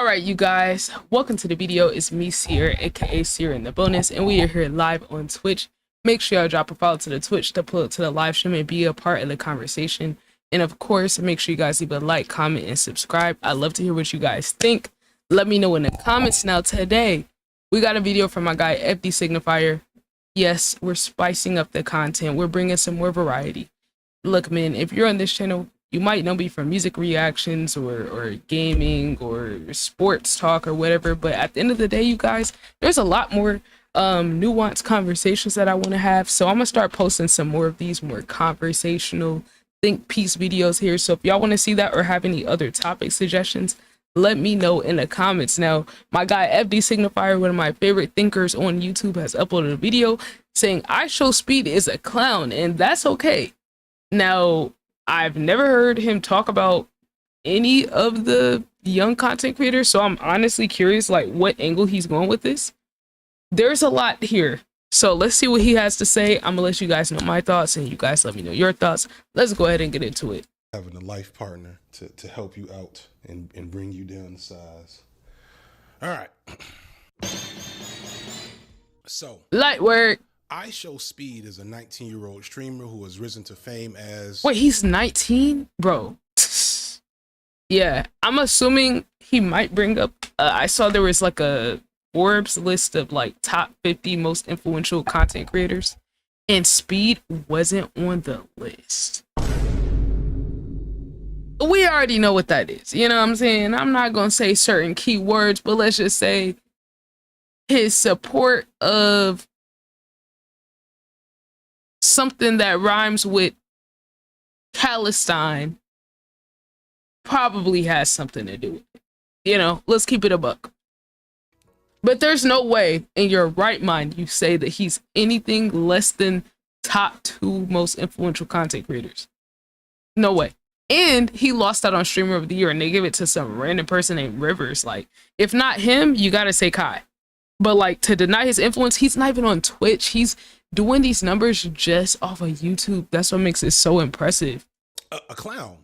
Alright, you guys, welcome to the video. It's me, Ciara, aka Ciara in the bonus, and we are here live on Twitch. Make sure y'all drop a follow to the Twitch to pull up to the live stream and be a part of the conversation. And of course, make sure you guys leave a like, comment, and subscribe. I'd love to hear what you guys think. Let me know in the comments. Now, today, we got a video from my guy, FD Signifier. Yes, we're spicing up the content. We're bringing some more variety. Look, man, if you're on this channel, you might know me from music reactions or gaming or sports talk or whatever, but at the end of the day, you guys, there's a lot more nuanced conversations that I want to have. So I'm gonna start posting some more of these more conversational think piece videos here. So if y'all want to see that or have any other topic suggestions, let me know in the comments. Now, my guy FD Signifier, one of my favorite thinkers on YouTube, has uploaded a video saying Ishowspeed is a clown, and that's okay. Now, I've never heard him talk about any of the young content creators, so I'm honestly curious like what angle he's going with this. There's a lot here, so let's see what he has to say. I'm gonna let you guys know my thoughts and you guys let me know your thoughts. Let's go ahead and get into it. Having a life partner to help you out and bring you down the size. All right. So Light work. Ishowspeed is a 19-year-old streamer who has risen to fame as... Wait, he's 19? Bro. Yeah, I'm assuming he might bring up... I saw there was like a Forbes list of like top 50 most influential content creators, and Speed wasn't on the list. We already know what that is. You know what I'm saying? I'm not going to say certain keywords, but let's just say his support of something that rhymes with Palestine probably has something to do with it. You know, let's keep it a buck. But there's no way in your right mind you say that he's anything less than top 2 most influential content creators. No way. And he lost out on Streamer of the Year, and they give it to some random person named Rivers. Like, if not him, you gotta say Kai. But like, to deny his influence, he's not even on Twitch. He's doing these numbers just off of YouTube. That's what makes it so impressive. A clown.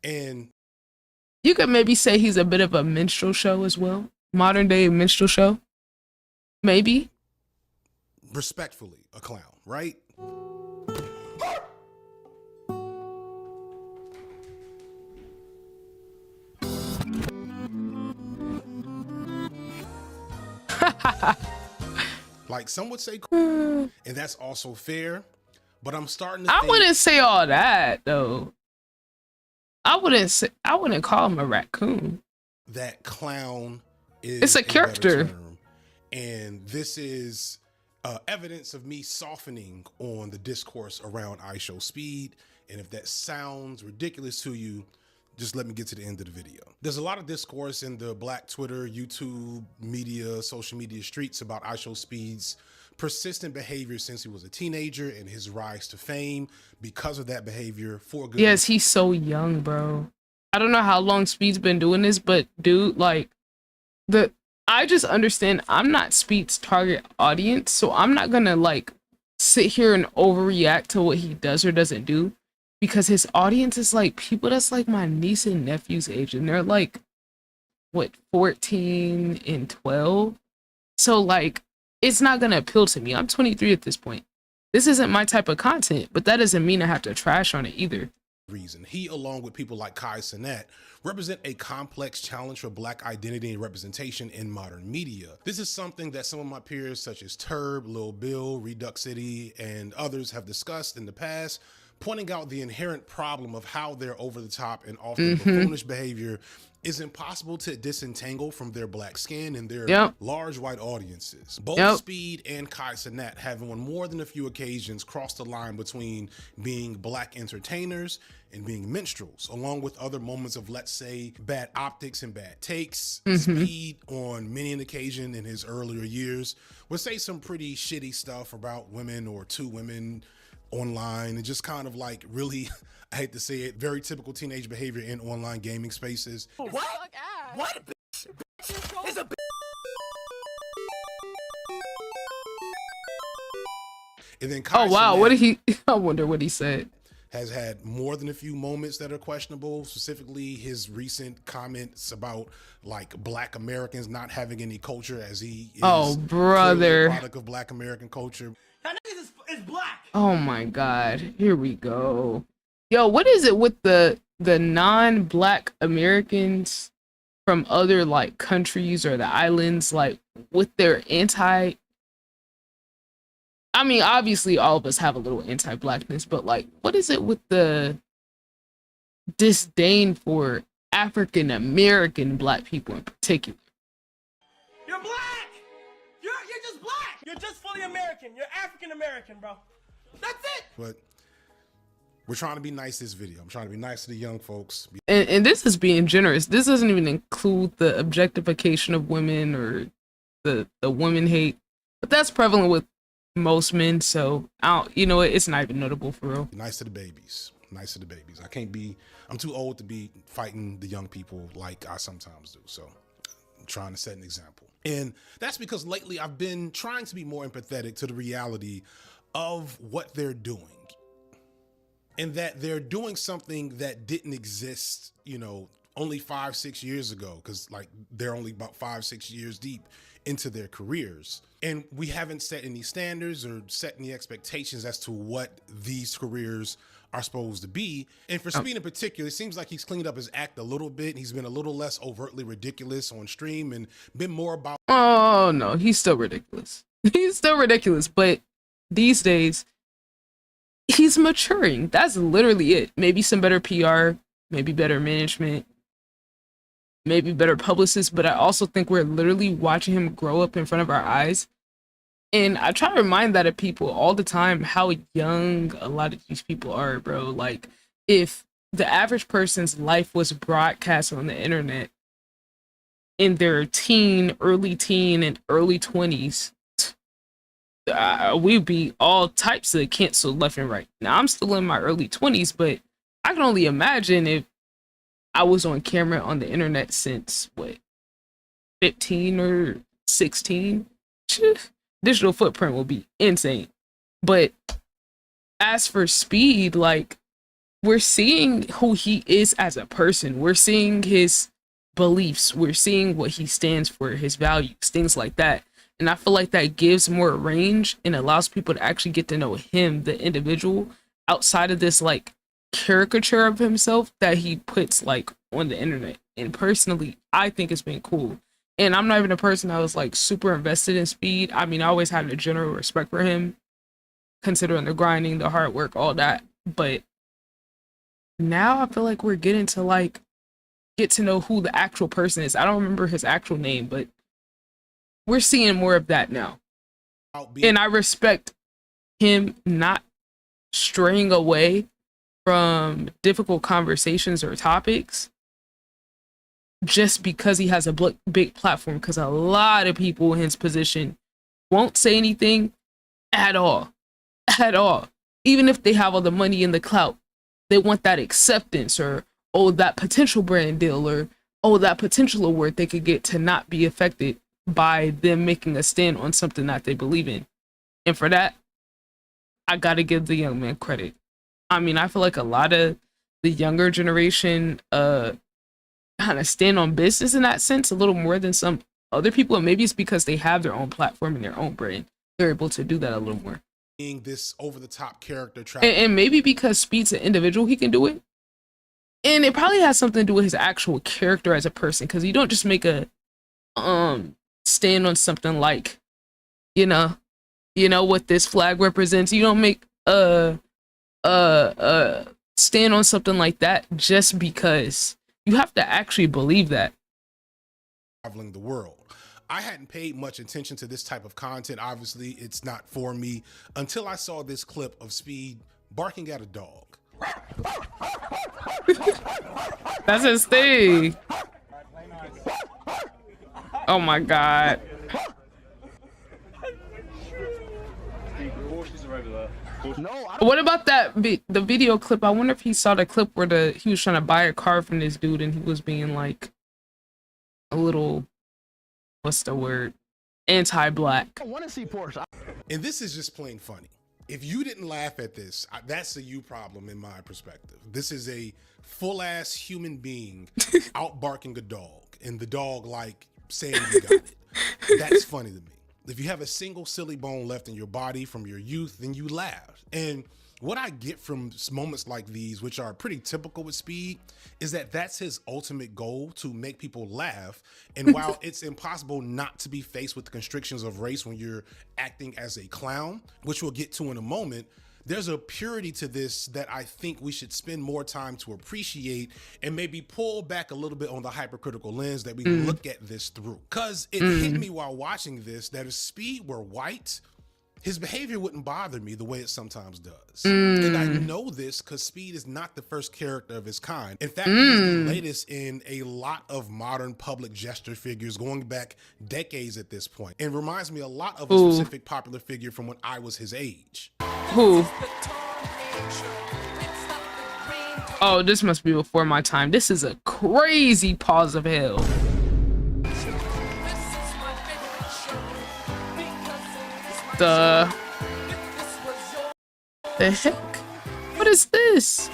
And you could maybe say he's a bit of a minstrel show as well. Modern day minstrel show. Maybe. Respectfully, a clown, right? Like some would say cool, and that's also fair, but I'm starting to think... I wouldn't say all that though. I wouldn't call him a raccoon. That clown is... It's a character. Term, and this is evidence of me softening on the discourse around Ishowspeed, and if that sounds ridiculous to you, just let me get to the end of the video. There's a lot of discourse in the Black Twitter, YouTube, media, social media streets about Ishowspeed's persistent behavior since he was a teenager and his rise to fame because of that behavior for good. Yes, he's so young, bro. I don't know how long Speed's been doing this, but dude, like, I just understand I'm not Speed's target audience, so I'm not gonna like sit here and overreact to what he does or doesn't do. Because his audience is like people that's like my niece and nephew's age, and they're like, what, 14 and 12? So like, it's not gonna appeal to me. I'm 23 at this point. This isn't my type of content, but that doesn't mean I have to trash on it either. Reason he, along with people like Kai Cenat, represent a complex challenge for Black identity and representation in modern media. This is something that some of my peers such as Turb, Lil Bill, Redux City, and others have discussed in the past, pointing out the inherent problem of how their over-the-top and often buffoonish behavior is impossible to disentangle from their Black skin and their large white audiences. Both Speed and Kai Cenat have on more than a few occasions crossed the line between being Black entertainers and being minstrels, along with other moments of, let's say, bad optics and bad takes. Speed, on many an occasion in his earlier years, would say some pretty shitty stuff about women or to women online, and just kind of like really, I hate to say it, very typical teenage behavior in online gaming spaces. What? What? Bitch? Is a bitch? And then Kai oh wow, Cenat, what did he? I wonder what he said. has had more than a few moments that are questionable, specifically his recent comments about like Black Americans not having any culture, as he is Oh, brother. clearly a product of Black American culture. That nigga is black. Oh my God, here we go. Yo, what is it with the non-Black Americans from other like countries or the islands, like with their anti, I mean, obviously all of us have a little anti-Blackness, but like, what is it with the disdain for African American Black people in particular? You're black. You're just black. You're just fully American. You're African American, bro. That's it. But we're trying to be nice this video. I'm trying to be nice to the young folks. And this is being generous. This doesn't even include the objectification of women or the women hate, but that's prevalent with most men. So I don't, you know, it's not even notable for real. Be nice to the babies. Nice to the babies. I'm too old to be fighting the young people like I sometimes do. So I'm trying to set an example. And that's because lately I've been trying to be more empathetic to the reality of what they're doing. And that they're doing something that didn't exist, you know, only 5-6 years ago, because like they're only about 5-6 years deep into their careers. And we haven't set any standards or set any expectations as to what these careers are supposed to be. And for Speed in particular, it seems like he's cleaned up his act a little bit. He's been a little less overtly ridiculous on stream and been more about— Oh no, he's still ridiculous. He's still ridiculous, but these days he's maturing. That's literally it. Maybe some better PR, maybe better management, maybe better publicists, but I also think we're literally watching him grow up in front of our eyes. And I try to remind that of people all the time, how young a lot of these people are, bro. Like, if the average person's life was broadcast on the internet in their early teen and early 20s, we'd be all types of canceled left and right. Now, I'm still in my early 20s, but I can only imagine if I was on camera on the internet since, what, 15 or 16? Digital footprint will be insane. But as for Speed, like, we're seeing who he is as a person. We're seeing his beliefs. We're seeing what he stands for, his values, things like that. And I feel like that gives more range and allows people to actually get to know him, the individual, outside of this like caricature of himself that he puts like on the internet. And personally, I think it's been cool. And I'm not even a person that was like super invested in Speed. I mean, I always had a general respect for him, considering the grinding, the hard work, all that. But now I feel like we're getting to like get to know who the actual person is. I don't remember his actual name, but we're seeing more of that now. And I respect him not straying away from difficult conversations or topics just because he has a big platform, because a lot of people in his position won't say anything at all. Even if they have all the money and the clout, they want that acceptance or, oh, that potential brand deal or, oh, that potential award they could get to not be affected by them making a stand on something that they believe in. And for that, I gotta give the young man credit. I mean, I feel like a lot of the younger generation kind of stand on business in that sense a little more than some other people, and maybe it's because they have their own platform and their own brand. They're able to do that a little more. Being this over-the-top character, and maybe because Speed's an individual, he can do it. And it probably has something to do with his actual character as a person, because you don't just make a stand on something like, you know what this flag represents. You don't make a stand on something like that just because. You have to actually believe that. Traveling the world. I hadn't paid much attention to this type of content. Obviously, it's not for me until I saw this clip of Speed barking at a dog. That's his thing. Oh my God. What about that the video clip? I wonder if he saw the clip where he was trying to buy a car from this dude and he was being like a little, what's the word, anti-black. And this is just plain funny. If you didn't laugh at this, that's a you problem in my perspective. This is a full ass human being out barking a dog, and the dog like saying you got it. That's funny to me. If you have a single silly bone left in your body from your youth, then you laugh. And what I get from moments like these, which are pretty typical with Speed, is that that's his ultimate goal, to make people laugh. And while it's impossible not to be faced with the constrictions of race when you're acting as a clown, which we'll get to in a moment, there's a purity to this that I think we should spend more time to appreciate, and maybe pull back a little bit on the hypercritical lens that we look at this through. Cause it hit me while watching this that if Speed were white, his behavior wouldn't bother me the way it sometimes does. And I know this because Speed is not the first character of his kind. In fact, he's the latest in a lot of modern public gesture figures going back decades at this point. And reminds me a lot of a specific popular figure from when I was his age. Who? Oh, this must be before my time. This is a crazy pause of hell. The heck? What is this?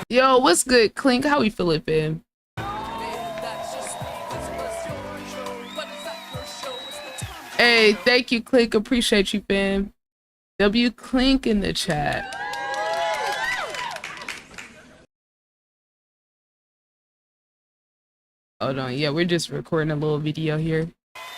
Yo, what's good, Clink? How we feeling, fam? Hey, thank you, Clink. Appreciate you, fam. W Clink in the chat. Hold on, yeah, we're just recording a little video here.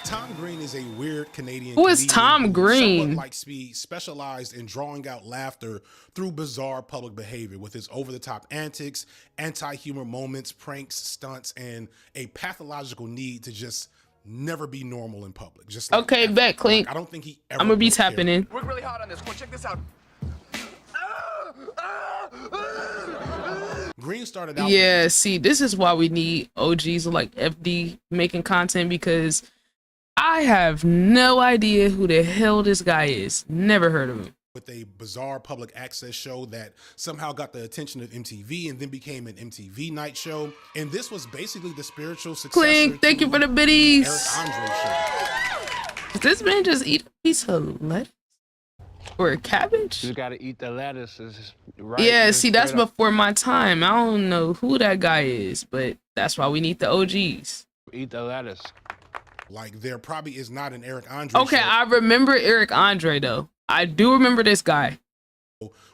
Tom Green is a weird Canadian. Who is Tom Green? Somewhat like Speed, specialized in drawing out laughter through bizarre public behavior with his over-the-top antics, anti-humor moments, pranks, stunts, and a pathological need to just never be normal in public. Just like okay, bet Clink. I don't think he ever. I'm gonna be tapping in. Work really hard on this. Go check this out. Green started out. Yeah, see, this is why we need OGs like FD making content, because I have no idea who the hell this guy is. Never heard of him. With a bizarre public access show that somehow got the attention of MTV and then became an MTV night show. And this was basically the spiritual successor. Clink, thank you for the biddies. Eric Andre show. Does this man just eat a piece of lettuce or a cabbage? You gotta eat the lettuce. Right, yeah, see, that's before my time. I don't know who that guy is, but that's why we need the OGs. Eat the lettuce. Like, there probably is not an Eric Andre okay, show. I remember Eric Andre, though. I do remember this guy.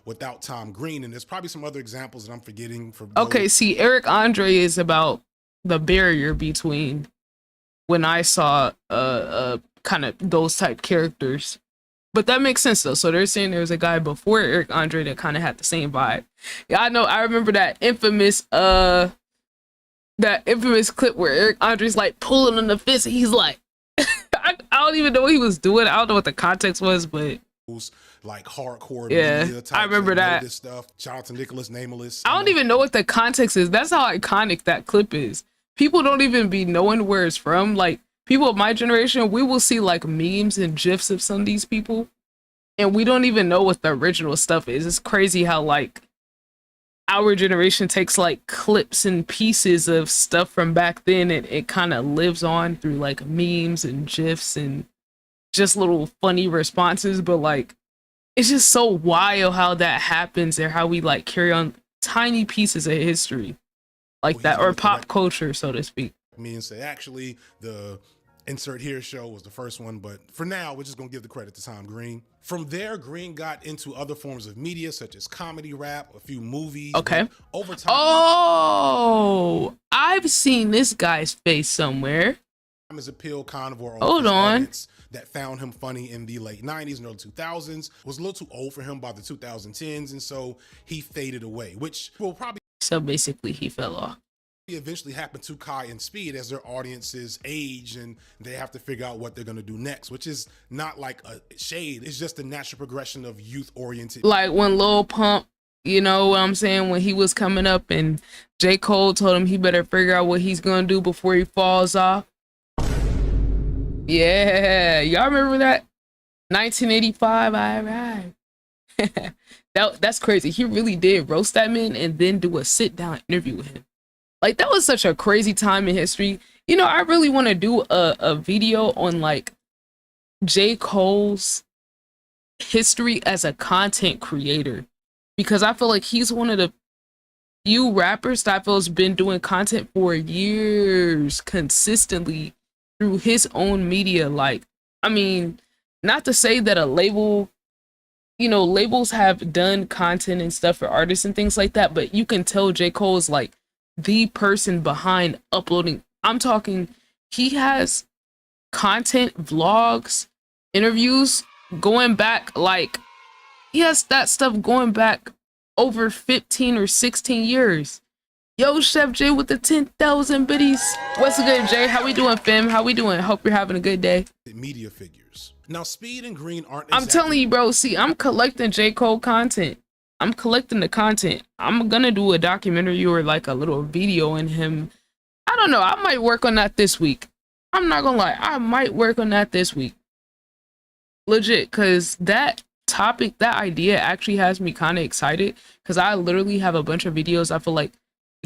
Without Tom Green, and there's probably some other examples that I'm forgetting. Okay, see, Eric Andre is about the barrier between when I saw kind of those type characters. But that makes sense, though. So they're saying there's a guy before Eric Andre that kind of had the same vibe. Yeah, I know. I remember that infamous clip where Eric Andre's like pulling on the fist. And he's like, I don't even know what he was doing. I don't know what the context was, but like hardcore yeah, media types I remember that. This stuff. Shout out to Nicholas Nameless. I don't even know what the context is. That's how iconic that clip is. People don't even be knowing where it's from. Like, people of my generation, we will see like memes and gifs of some of these people, and we don't even know what the original stuff is. It's crazy how like our generation takes like clips and pieces of stuff from back then, and it kind of lives on through like memes and gifs and just little funny responses. But like, it's just so wild how that happens, and how we like carry on tiny pieces of history like that, or pop culture, so to speak. Me and say, actually, the insert here show was the first one, but for now, we're just gonna give the credit to Tom Green. From there, Green got into other forms of media, such as comedy, rap, a few movies. Okay. Over time, oh, I've seen this guy's face somewhere. his appeal carnivore. Hold on. That found him funny in the late 90s and early 2000s, was a little too old for him by the 2010s, and so he faded away, which will probably. So basically, he fell off. Eventually happen to Kai and Speed as their audiences age and they have to figure out what they're going to do next, which is not like a shade. It's just the natural progression of youth oriented. Like when Lil Pump, you know what I'm saying, when he was coming up and J. Cole told him he better figure out what he's going to do before he falls off. Yeah, y'all remember that? 1985, all right. That's crazy. He really did roast that man and then do a sit down interview with him. Like, that was such a crazy time in history. You know, I really want to do a video on like J. Cole's history as a content creator, because I feel like he's one of the few rappers that I feel has been doing content for years consistently through his own media. Like, I mean, not to say that a label, you know, labels have done content and stuff for artists and things like that, but you can tell J. Cole is like the person behind uploading. I'm talking, he has content, vlogs, interviews going back, like, he has that stuff going back over 15 or 16 years. Yo, Chef J with the 10,000 biddies. What's good, Jay? How we doing, fam? How we doing? Hope you're having a good day. Media figures. Now, Speed and Green aren't I'm telling you, bro. See, I'm collecting J. Cole content. I'm collecting the content. I'm gonna do a documentary or like a little video in him. I don't know. I might work on that this week. I'm not gonna lie. I might work on that this week. Legit, because that topic, that idea actually has me kind of excited, because I literally have a bunch of videos I feel like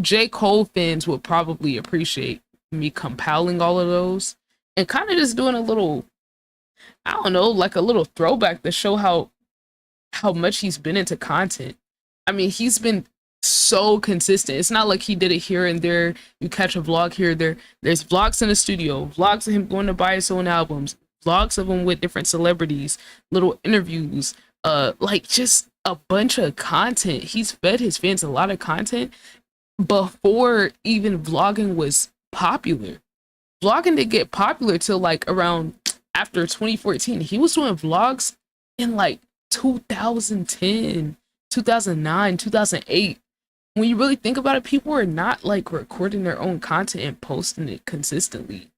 J. Cole fans would probably appreciate me compiling all of those and kind of just doing a little, I don't know, like a little throwback to show how much he's been into content. I mean, he's been so consistent. It's not like he did it here and there. You catch a vlog here or there. There's vlogs in the studio, vlogs of him going to buy his own albums, vlogs of him with different celebrities, little interviews, like just a bunch of content. He's fed his fans a lot of content before even vlogging was popular. Vlogging didn't get popular till like around after 2014. He was doing vlogs in like 2010, 2009, 2008. When you really think about it, people were not like recording their own content and posting it consistently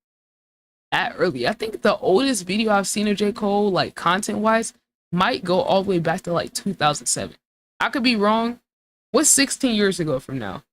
that early. I think the oldest video I've seen of J. Cole, like content wise, might go all the way back to like 2007. I could be wrong. What's 16 years ago from now?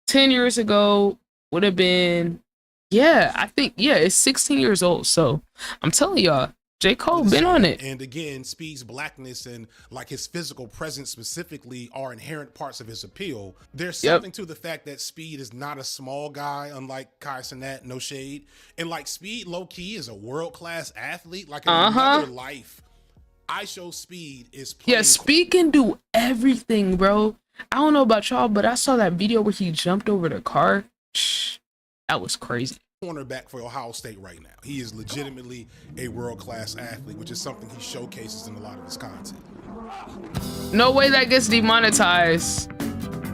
10 years ago would have been, yeah, I think, yeah, it's 16 years old. So I'm telling y'all, J. Cole been on it. And again, Speed's blackness and like his physical presence specifically are inherent parts of his appeal. There's something to the fact that Speed is not a small guy, unlike Kai Cenat, no shade. And like Speed low-key is a world-class athlete. Like in another life, Ishowspeed is playing. Yeah, Speed can do everything, bro. I don't know about y'all, but I saw that video where he jumped over the car. That was crazy. Cornerback for Ohio State right now. He is legitimately a world-class athlete, which is something he showcases in a lot of his content. No way that gets demonetized.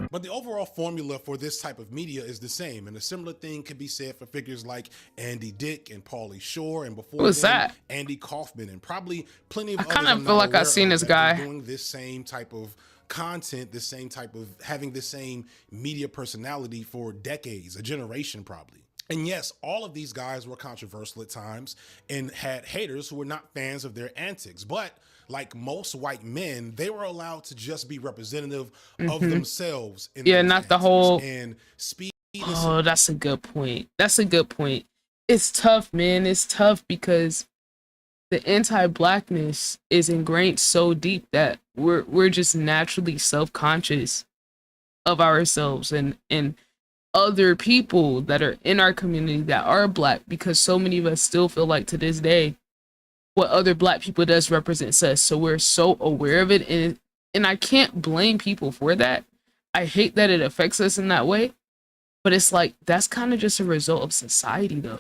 But the overall formula for this type of media is the same, and a similar thing could be said for figures like Andy Dick and Pauly Shore, and before who's that? Andy Kaufman, and probably plenty of I others. kind of feel like I've seen this guy doing this same type of content, this same type of having the same media personality for decades, a generation probably. And yes, all of these guys were controversial at times and had haters who were not fans of their antics. But like most white men, they were allowed to just be representative of themselves. Yeah, not antics. the whole. And Speed. Oh, that's a good point. That's a good point. It's tough, man. It's tough because the anti-blackness is ingrained so deep that we're just naturally self-conscious of ourselves and other people that are in our community that are black, because so many of us still feel like to this day what other black people does represents us. So we're so aware of it, and I can't blame people for that. I hate that it affects us in that way, but it's like that's kind of just a result of society though.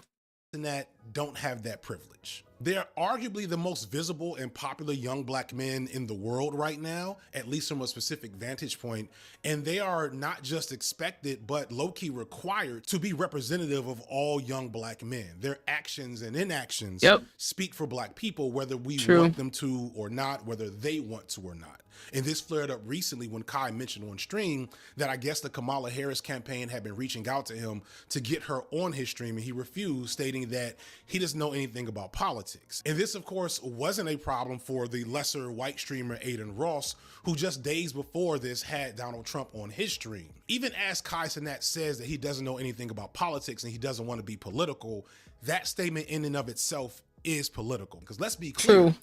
And that don't have that privilege. They're arguably the most visible and popular young black men in the world right now, at least from a specific vantage point. And they are not just expected, but low-key required to be representative of all young black men. Their actions and inactions speak for black people, whether we want them to or not, whether they want to or not. And this flared up recently when Kai mentioned on stream that I guess the Kamala Harris campaign had been reaching out to him to get her on his stream, and he refused, stating that he doesn't know anything about politics. And this, of course, wasn't a problem for the lesser white streamer Aiden Ross, who just days before this had Donald Trump on his stream. Even as Kai Cenat says that he doesn't know anything about politics and he doesn't want to be political, that statement in and of itself is political. Because let's be clear.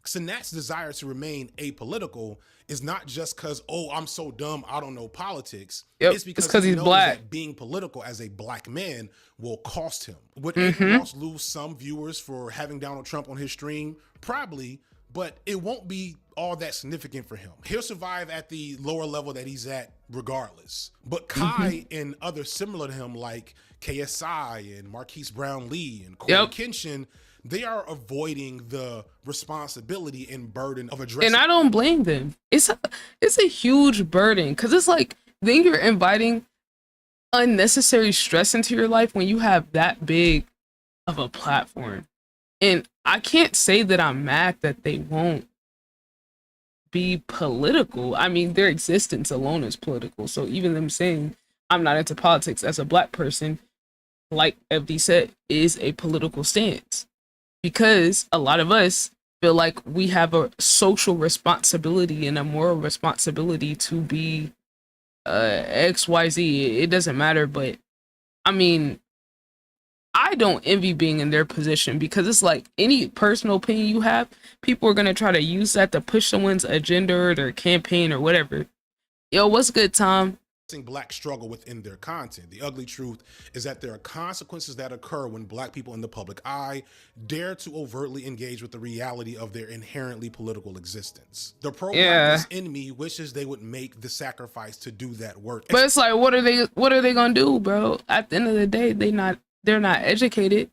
Cenat's desire to remain apolitical is not just because, oh, I'm so dumb, I don't know politics. It's because he knows black. That being political as a black man will cost him. Would Aiden Ross lose some viewers for having Donald Trump on his stream? Probably, but it won't be all that significant for him. He'll survive at the lower level that he's at regardless. But Kai and others similar to him like KSI and Marquise Brown Lee and Corey Kenshin, they are avoiding the responsibility and burden of addressing. And I don't blame them. It's a huge burden, because it's like, then you're inviting unnecessary stress into your life when you have that big of a platform. And I can't say that I'm mad that they won't be political. I mean, their existence alone is political. So even them saying I'm not into politics as a black person, like FD said, is a political stance. Because a lot of us feel like we have a social responsibility and a moral responsibility to be XYZ. It doesn't matter, but I mean, I don't envy being in their position, because it's like any personal opinion you have, people are going to try to use that to push someone's agenda or their campaign or whatever. Yo, what's good, Tom? Black struggle within their content. The ugly truth is that there are consequences that occur when black people in the public eye dare to overtly engage with the reality of their inherently political existence. The pro-blackness in me wishes they would make the sacrifice to do that work. But it's like, what are they gonna do, bro? At the end of the day, they're not educated.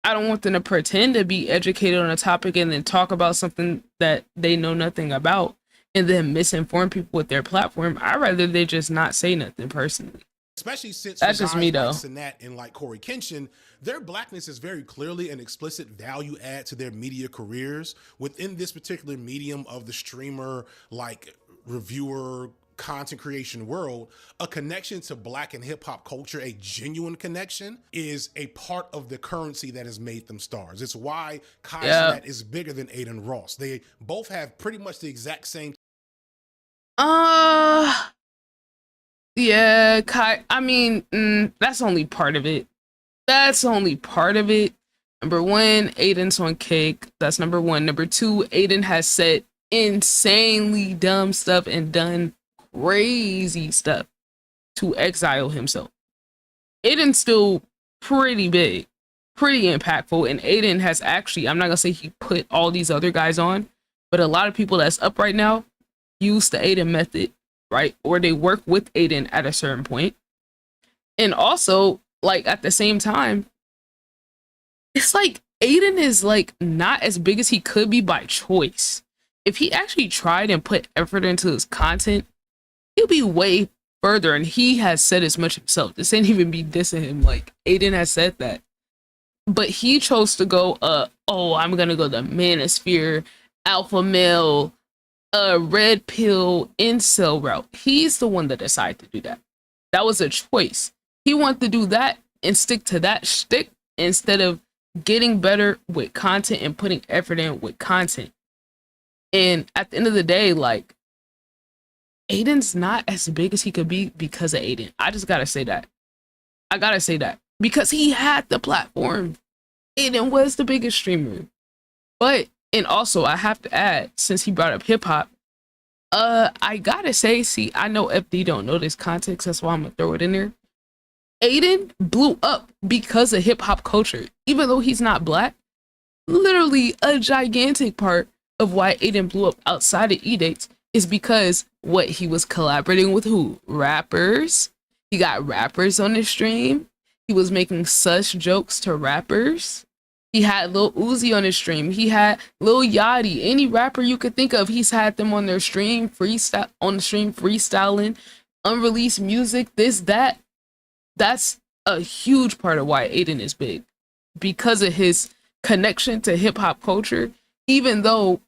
I don't want them to pretend to be educated on a topic and then talk about something that they know nothing about, and then misinform people with their platform. I'd rather they just not say nothing personally. Especially since that's just me, though. Like Sinat and like Corey Kenshin, their blackness is very clearly an explicit value add to their media careers within this particular medium of the streamer, like reviewer, content creation world. A connection to black and hip hop culture, a genuine connection, is a part of the currency that has made them stars. It's why Kai Sinat is bigger than Aiden Ross. They both have pretty much the exact same. Yeah, Kai. I mean, that's only part of it. That's only part of it. Number one, Aiden's on cake. That's number one. Number two, Aiden has said insanely dumb stuff and done crazy stuff to exile himself. Aiden's still pretty big, pretty impactful, and Aiden has actually, I'm not gonna say he put all these other guys on, but a lot of people that's up right now use the Aiden method, right? Or they work with Aiden at a certain point. And also, like, at the same time, it's like Aiden is like not as big as he could be by choice. If he actually tried and put effort into his content, he'll be way further. And he has said as much himself. This ain't even be dissing him. Like, Aiden has said that. But he chose to go, I'm gonna go the manosphere, alpha male, red pill, incel route. He's the one that decided to do that. That was a choice. He wanted to do that and stick to that shtick instead of getting better with content and putting effort in with content. And at the end of the day, like, Aiden's not as big as he could be because of Aiden. I just gotta say that. I gotta say that. Because he had the platform. Aiden was the biggest streamer. But, and also I have to add, since he brought up hip hop, I gotta say, see, I know FD don't know this context, that's why I'm gonna throw it in there. Aiden blew up because of hip hop culture. Even though he's not black, literally a gigantic part of why Aiden blew up outside of edicts is because what he was collaborating with who? Rappers. He got rappers on his stream. He was making such jokes to rappers. He had Lil Uzi on his stream. He had Lil Yachty. Any rapper you could think of, he's had them on their stream, freestyling, unreleased music, this, that. That's a huge part of why Aiden is big. Because of his connection to hip hop culture, even though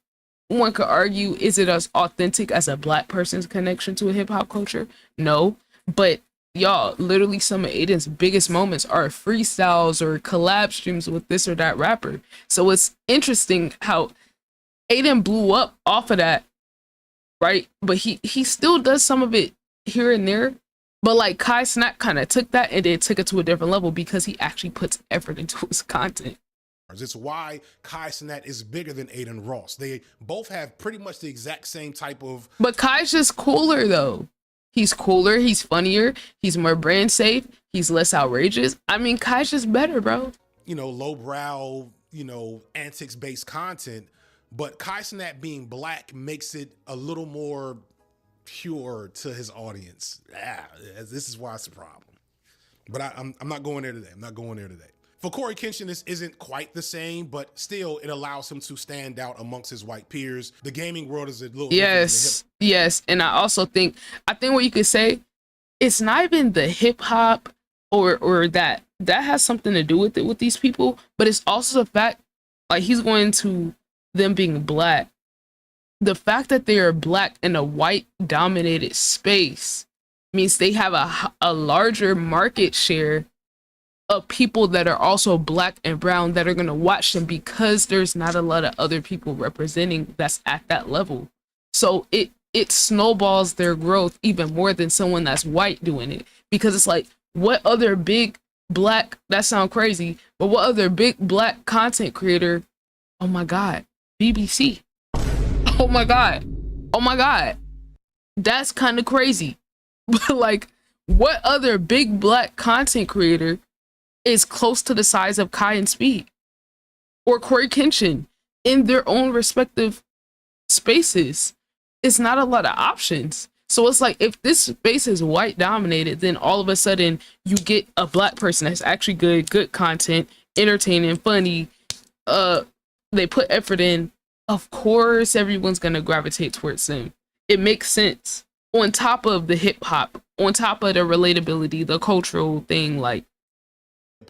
one could argue, is it as authentic as a black person's connection to a hip hop culture? No, but y'all, literally some of Aiden's biggest moments are freestyles or collab streams with this or that rapper. So it's interesting how Aiden blew up off of that, right? But he still does some of it here and there. But like Kai Snap kind of took that and then took it to a different level because he actually puts effort into his content. It's why Kai Sinat is bigger than Aiden Ross. They both have pretty much the exact same type of... But Kai's just cooler, though. He's cooler, he's funnier, he's more brand safe, he's less outrageous. I mean, Kai's just better, bro. You know, lowbrow, you know, antics-based content. but Kai Cenat being black makes it a little more pure to his audience. This is why it's a problem. But I'm not going there today. I'm not going there today. For Corey Kenshin, this isn't quite the same, but still it allows him to stand out amongst his white peers. The gaming world is a little yes. And I also think what you could say, it's not even the hip hop or that has something to do with it with these people, but it's also the fact, like, he's going to them being black. The fact that they are black in a white dominated space means they have a larger market share of people that are also black and brown that are going to watch them, because there's not a lot of other people representing that's at that level. So it snowballs their growth even more than someone that's white doing it, because it's like, what other big black, that sound crazy, but what other big black content creator? Oh my God, BBC. Oh my God, that's kind of crazy. But like, what other big black content creator is close to the size of Kai and Speed or Corey Kenshin in their own respective spaces? It's not a lot of options. So it's like, if this space is white dominated, then all of a sudden you get a black person that's actually good content, entertaining, funny. They put effort in. Of course, everyone's gonna gravitate towards them. It makes sense. On top of the hip hop, on top of the relatability, the cultural thing, like,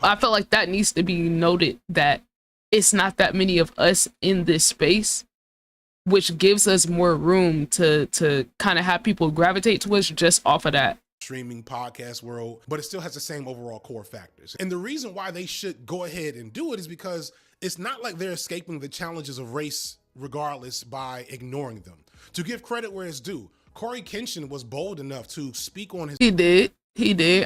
I feel like that needs to be noted, that it's not that many of us in this space, which gives us more room to kind of have people gravitate to us just off of that. Streaming podcast world, but it still has the same overall core factors. And the reason why they should go ahead and do it is because it's not like they're escaping the challenges of race regardless by ignoring them. To give credit where it's due, Corey Kenshin was bold enough to speak on his— He did.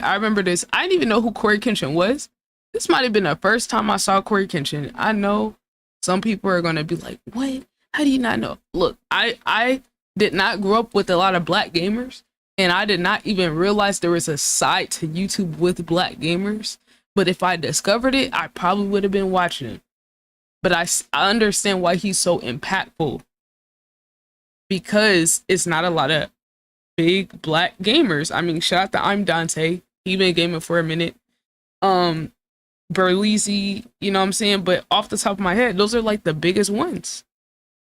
I remember this. I didn't even know who Corey Kenshin was. This might have been the first time I saw Corey Kenshin. I know some people are going to be like, what? How do you not know? Look, I did not grow up with a lot of black gamers, and I did not even realize there was a side to YouTube with black gamers. But if I discovered it, I probably would have been watching him. But I understand why he's so impactful, because it's not a lot of big black gamers. I mean, shout out to I'm Dante. He been gaming for a minute. Berleezy, you know what I'm saying? But off the top of my head, those are like the biggest ones.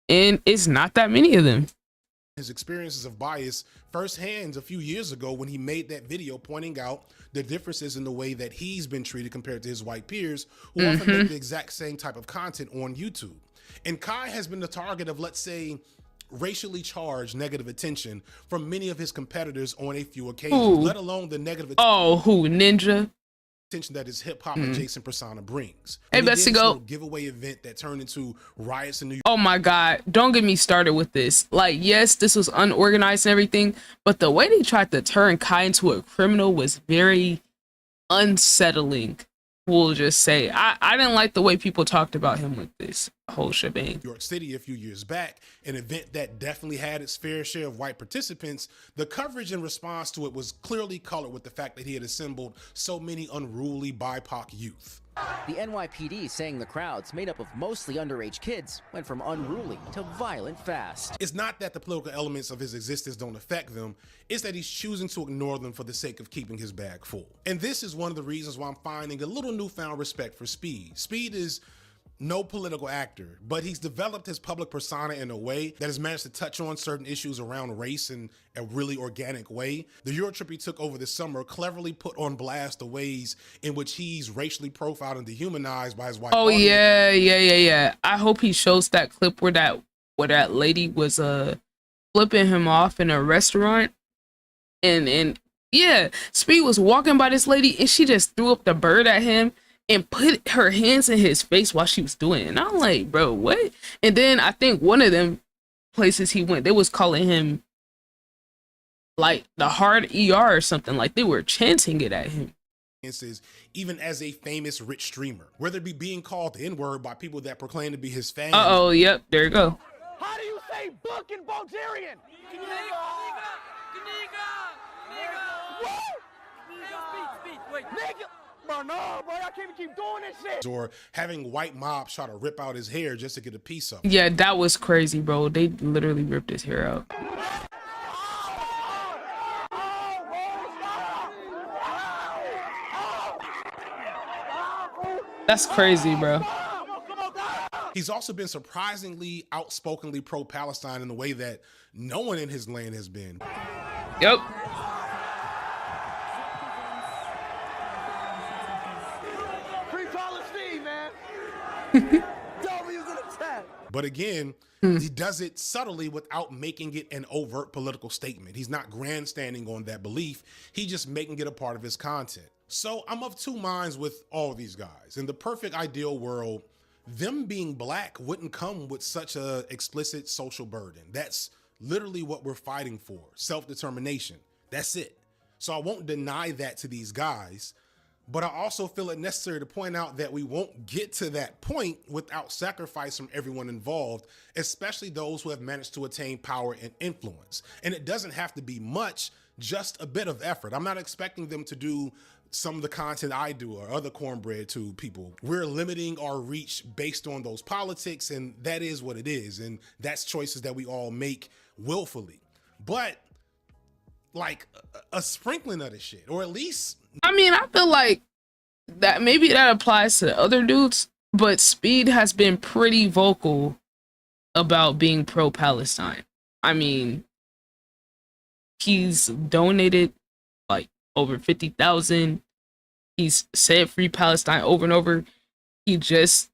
And it's not that many of them. His experiences of bias firsthand a few years ago when he made that video pointing out the differences in the way that he's been treated compared to his white peers who often make the exact same type of content on YouTube. And Kai has been the target of, let's say, racially charged negative attention from many of his competitors on a few occasions, let alone the negative Ninja attention that his hip hop adjacent persona brings. Hey, best go giveaway event that turned into riots in New York. Oh my God, don't get me started with this. Like, yes, this was unorganized and everything, but the way they tried to turn Kai into a criminal was very unsettling. We'll just say I didn't like the way people talked about him with this whole shebang. New York City a few years back, an event that definitely had its fair share of white participants. The coverage in response to it was clearly colored with the fact that he had assembled so many unruly BIPOC youth. The NYPD saying the crowds, made up of mostly underage kids, went from unruly to violent fast. It's not that the political elements of his existence don't affect them, it's that he's choosing to ignore them for the sake of keeping his bag full. And this is one of the reasons why I'm finding a little newfound respect for Speed. Speed is no political actor, but he's developed his public persona in a way that has managed to touch on certain issues around race in a really organic way. The Euro trip he took over this summer cleverly put on blast the ways in which he's racially profiled and dehumanized by his white audience. Yeah. I hope he shows that clip where that lady was flipping him off in a restaurant, and yeah, Speed was walking by this lady and she just threw up the bird at him and put her hands in his face while she was doing it. And I'm like, bro, what? And then I think one of them places he went, they was calling him like the hard ER or something. Like they were chanting it at him. Even as a famous rich streamer, whether it be being called the N-word by people that proclaim to be his fans. Yep, there you go. How do you say book in Bulgarian? What? Wait. Bro, no, bro, I can't keep doing this shit. Or having white mobs try to rip out his hair just to get a piece of it. Yeah, that was crazy, bro. They literally ripped his hair out. That's crazy, bro. He's also been surprisingly outspokenly pro-Palestine in the way that no one in his land has been. Yep. Free Palestine, man. W's in the chat. But again, he does it subtly without making it an overt political statement. He's not grandstanding on that belief. He's just making it a part of his content. So I'm of two minds with all these guys. In the perfect ideal world, them being black wouldn't come with such a explicit social burden. That's literally what we're fighting for, self-determination. That's it. So I won't deny that to these guys, but I also feel it necessary to point out that we won't get to that point without sacrifice from everyone involved, especially those who have managed to attain power and influence. And it doesn't have to be much, just a bit of effort. I'm not expecting them to do some of the content I do or other cornbread to people. We're limiting our reach based on those politics, and that is what it is. And that's choices that we all make willfully. But like a sprinkling of this shit, or at least, I mean, I feel like that maybe that applies to the other dudes, but Speed has been pretty vocal about being pro-Palestine. I mean, he's donated like over 50,000. He's said free Palestine over and over. He just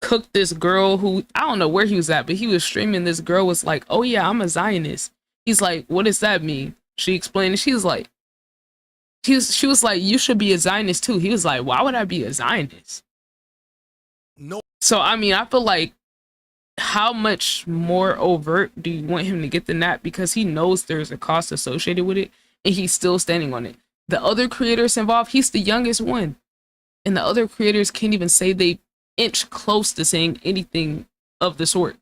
cooked this girl who, I don't know where he was at, but he was streaming. This girl was like, oh yeah, I'm a Zionist. He's like, what does that mean? She explained, and she was like, she was like, you should be a Zionist too. He was like, why would I be a Zionist? no. So, I mean, I feel like how much more overt do you want him to get than that? Because he knows there's a cost associated with it, and he's still standing on it. The other creators involved, he's the youngest one. And the other creators can't even say they inch close to saying anything of the sort.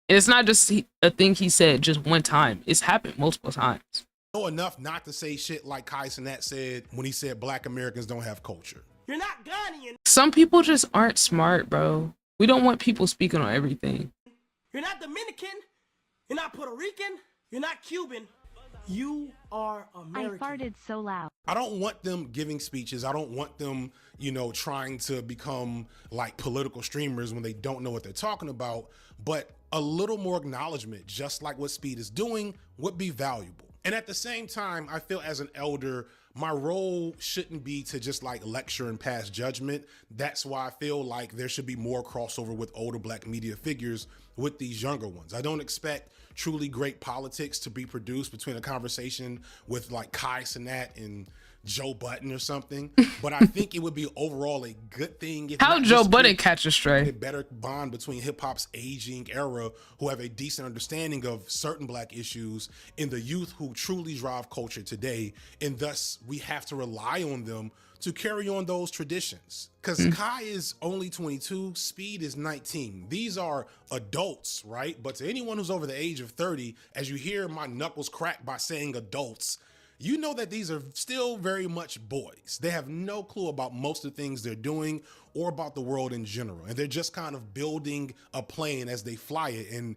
And it's not just a thing he said just one time. It's happened multiple times. Know enough not to say shit like Kai Cenat said when he said black Americans don't have culture. You're not Ghanaian. Some people just aren't smart, bro. We don't want people speaking on everything. You're not Dominican. You're not Puerto Rican. You're not Cuban. You are American. I farted so loud. I don't want them giving speeches. I don't want them, you know, trying to become like political streamers when they don't know what they're talking about. But a little more acknowledgement, just like what Speed is doing, would be valuable. And at the same time, I feel as an elder, my role shouldn't be to just like lecture and pass judgment. That's why I feel like there should be more crossover with older black media figures with these younger ones. I don't expect truly great politics to be produced between a conversation with like Kai Cenat and Joe Budden or something, but I think it would be overall a good thing. If How not Joe just Budden create catch a stray? a better bond between hip hop's aging era, who have a decent understanding of certain black issues, and the youth who truly drive culture today. And thus we have to rely on them to carry on those traditions. Because Kai is only 22, Speed is 19. These are adults, right? But to anyone who's over the age of 30, as you hear my knuckles crack by saying adults, you know that these are still very much boys. They have no clue about most of the things they're doing or about the world in general. And they're just kind of building a plane as they fly it and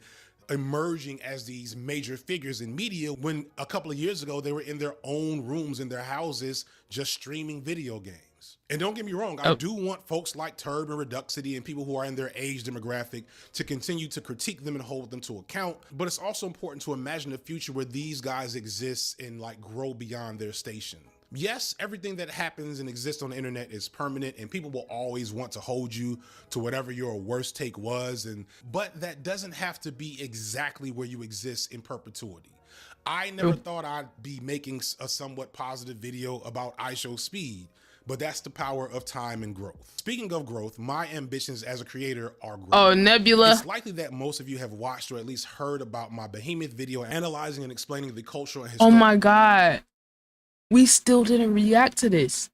emerging as these major figures in media, when a couple of years ago, they were in their own rooms in their houses, just streaming video games. And don't get me wrong, I do want folks like Turb and Reduxity and people who are in their age demographic to continue to critique them and hold them to account. But it's also important to imagine a future where these guys exist and like grow beyond their station. Yes, everything that happens and exists on the internet is permanent, and people will always want to hold you to whatever your worst take was, but that doesn't have to be exactly where you exist in perpetuity. I never thought I'd be making a somewhat positive video about Ishowspeed, but that's the power of time and growth. Speaking of growth, my ambitions as a creator are growing. Oh, Nebula. It's likely that most of you have watched or at least heard about my Behemoth video analyzing and explaining the cultural and Oh historical. my God. We still didn't react to this.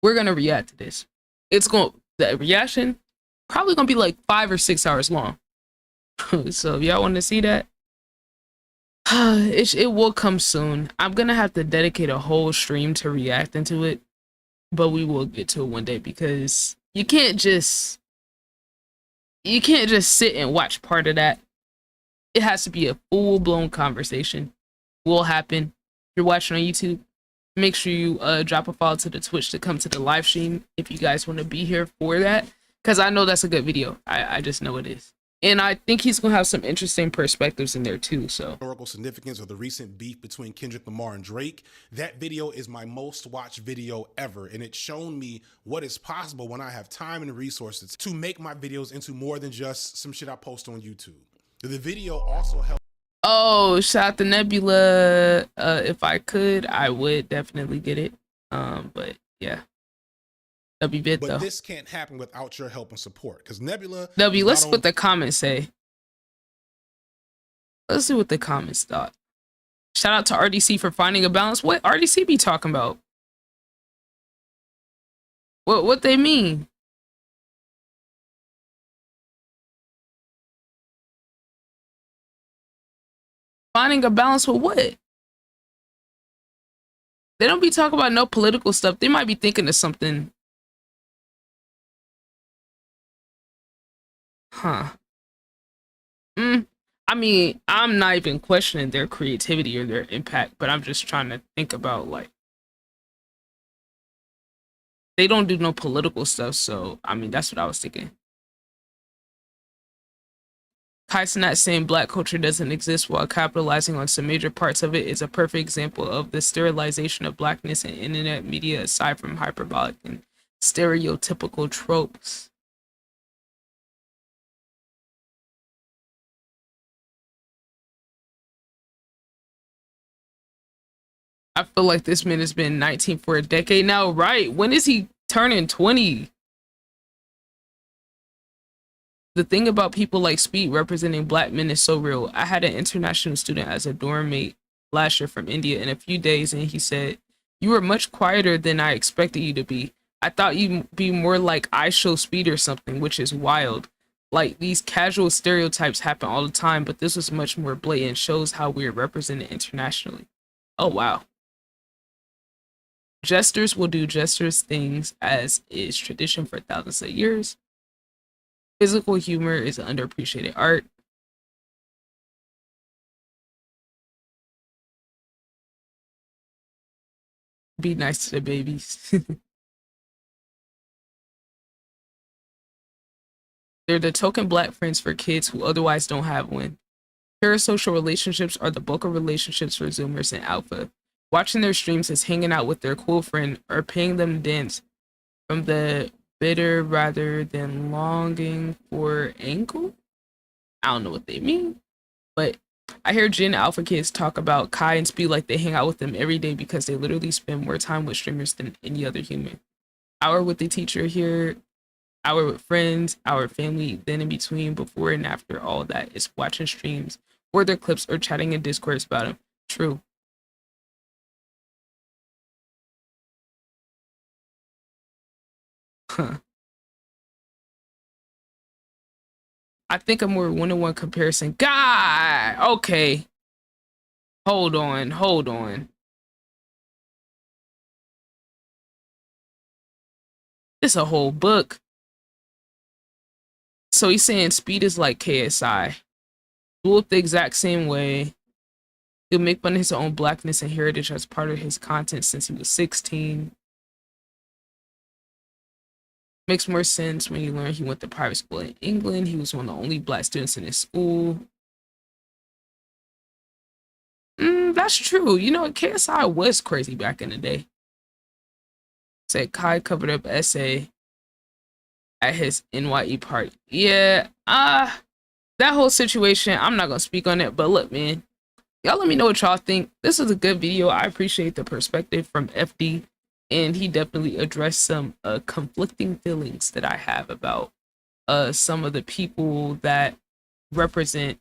We're going to react to this. The reaction probably going to be like 5 or 6 hours long. So if y'all want to see that, it will come soon. I'm going to have to dedicate a whole stream to reacting to it. but we will get to it one day, because you can't just sit and watch part of that. It has to be a full-blown conversation. Will happen. If you're watching on YouTube, make sure you drop a follow to the Twitch to come to the live stream if you guys want to be here for that, because I know that's a good video. I just know it is. And I think he's gonna have some interesting perspectives in there too. So, historical significance of the recent beef between Kendrick Lamar and Drake. That video is my most watched video ever, and it's shown me what is possible when I have time and resources to make my videos into more than just some shit I post on YouTube. The video also helped. oh, shout out to Nebula. If I could, I would definitely get it. But yeah, that'd be bit But though. this can't happen without your help and support, because Nebula. W, let's see what the comments say. Let's see what the comments thought. Shout out to RDC for finding a balance. What RDC be talking about? What they mean? Finding a balance with what? They don't be talking about no political stuff. They might be thinking of something. Huh. I mean, I'm not even questioning their creativity or their impact, but I'm just trying to think about, like, they don't do no political stuff, so I mean, that's what I was thinking. Kaisenat saying black culture doesn't exist while capitalizing on some major parts of it is a perfect example of the sterilization of blackness in internet media, aside from hyperbolic and stereotypical tropes. I feel like this man has been 19 for a decade now, right? When is he turning 20? The thing about people like Speed representing black men is so real. I had an international student as a dorm mate last year from India in a few days, and he said, "You were much quieter than I expected you to be. I thought you'd be more like Ishowspeed or something," which is wild. Like, these casual stereotypes happen all the time, but this was much more blatant. Shows how we're represented internationally. Oh, wow. Jesters will do jesters things, as is tradition for thousands of years. Physical humor is underappreciated art. Be nice to the babies. They're the token black friends for kids who otherwise don't have one. Parasocial relationships are the bulk of relationships for Zoomers and Alpha. Watching their streams is hanging out with their cool friend or paying them dance from the bitter rather than longing for ankle. I don't know what they mean, but I hear Gen Alpha kids talk about Kai and Speed like they hang out with them every day because they literally spend more time with streamers than any other human. Hour with the teacher here, hour with friends, hour family, then in between, before and after all that is watching streams or their clips or chatting in Discords about them. True. Huh. I think a more one-on-one comparison. God, okay. Hold on. It's a whole book. So he's saying Speed is like KSI. Blew up the exact same way. He'll make fun of his own blackness and heritage as part of his content since he was 16. Makes more sense when you learn he went to private school in England. He was one of the only black students in his school. That's true. You know, KSI was crazy back in the day. Said Kai covered up essay at his NYE party. Yeah, that whole situation, I'm not gonna speak on it, but look, man, y'all let me know what y'all think. This is a good video. I appreciate the perspective from FD, and he definitely addressed some conflicting feelings that I have about some of the people that represent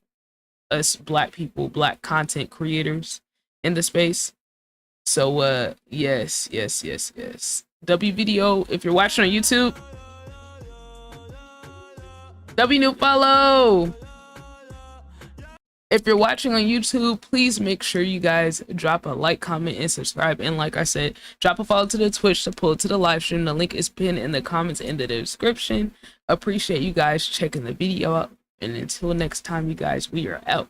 us black people, black content creators in the space. So yes. W video, if you're watching on YouTube, W new follow. If you're watching on YouTube, please make sure you guys drop a like, comment, and subscribe. And like I said, drop a follow to the Twitch to pull to the live stream. The link is pinned in the comments in the description. Appreciate you guys checking the video out. And until next time, you guys, we are out.